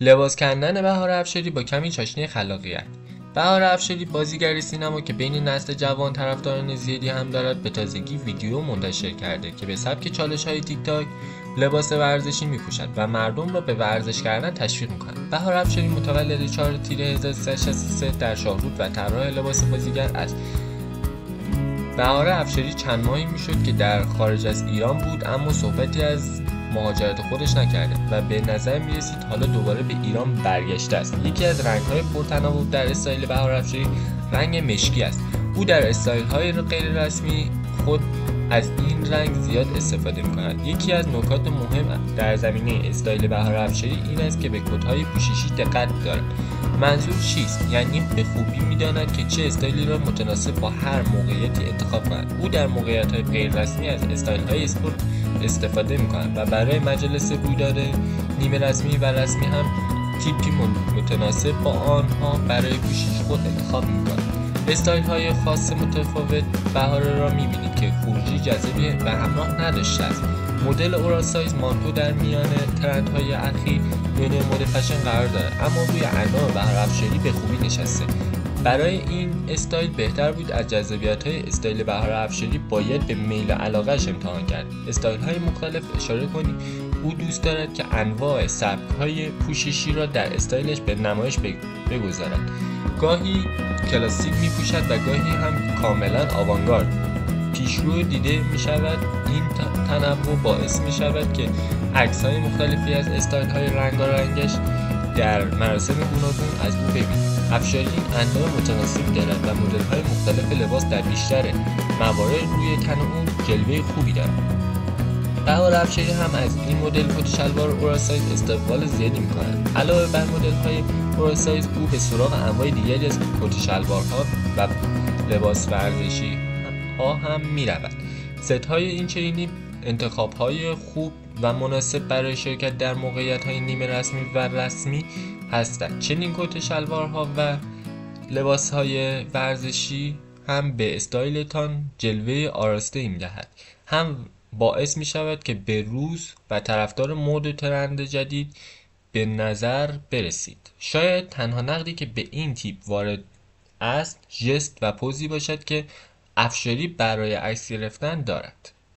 لباس کندن بهار افشاری با کمی چاشنی خلاقیت. بهار افشاری بازیگر سینما که بین نسل جوان طرفداران زیادی هم دارد، به تازگی ویدیو منتشر کرده که به سبک چالش‌های تیک تاک لباس ورزشی می‌پوشد و مردم را به ورزش کردن تشویق می‌کند. بهار افشاری متولد 4 تیر 1363 در شاهرود و طراح لباس بازیگر است. بهار افشاری چند ماهی میشد که در خارج از ایران بود، اما صحبتی از مهاجرت خودش نکرده و به نظر میرسید حالا دوباره به ایران برگشته است. یکی از رنگ‌های پرتناوب در استایل بهار افشاری رنگ مشکی است. او در استایل‌های غیر رسمی خود از این رنگ زیاد استفاده می‌کند. یکی از نکات مهم در زمینه استایل بهار افشاری این است که به کدهای پوششی دقت دارد. منظور چیست؟ یعنی به خوبی می‌داند که چه استایلی را متناسب با هر موقعیتی انتخاب کند. او در موقعیت‌های غیر رسمی از استایل‌های اسپورت استفاده می‌کند و برای مجالس رویداد نیمه رسمی و رسمی هم تیپی متناسب با آنها برای پوشش خود انتخاب می‌کند. استایل‌های خاص متفاوت بهاره را می‌بینید که خروجی جذابی و همراه نداشته است. مدل اوراسایز مانتو در میان ترندهای اخیر میان مد فشن قرار دارد، اما روی اندام بهار افشاری به خوبی نشسته. برای این استایل بهتر بود از جذابیت‌های استایل بهار افشاری باید به میل و علاقه‌اش امتحان کرد. استایل‌های مختلف اشاره کنید. او دوست دارد که انواع سبک‌های پوششی را در استایلش به نمایش بگذارد. گاهی کلاسیک می‌پوشد و گاهی هم کاملاً آوانگارد. پیشرو دیده می‌شود. این تنوع باعث می‌شود که عکس‌های مختلفی از استایل‌های رنگارنگش در مراسم گوناگون از او ببینید. افشاری اندام متناسبی دارد و مدل‌های مختلف لباس در بیشتر موارد روی تن او جلوه خوبی دارد. بهار افشاری هم از این مدل کت شلوار اوراسایز استقبال زیادی می‌کند. علاوه بر مدل‌های اوراسایز، او به سراغ انواع دیگری از کت شلوارها و لباس ورزشی ها هم می‌رود. ست‌های این چنینی انتخاب‌های خوب و مناسب برای شرکت در موقعیت‌های نیمه رسمی و رسمی هستند. چنین کت شلوارها و لباس‌های ورزشی هم به استایلتان جلوه آراسته می‌دهد، هم باعث می‌شود که به روز و طرفدار مد و ترند جدید به نظر برسید. شاید تنها نقدی که به این تیپ وارد است ژست و پوزی باشد که افشاری برای عکس گرفتن دارد.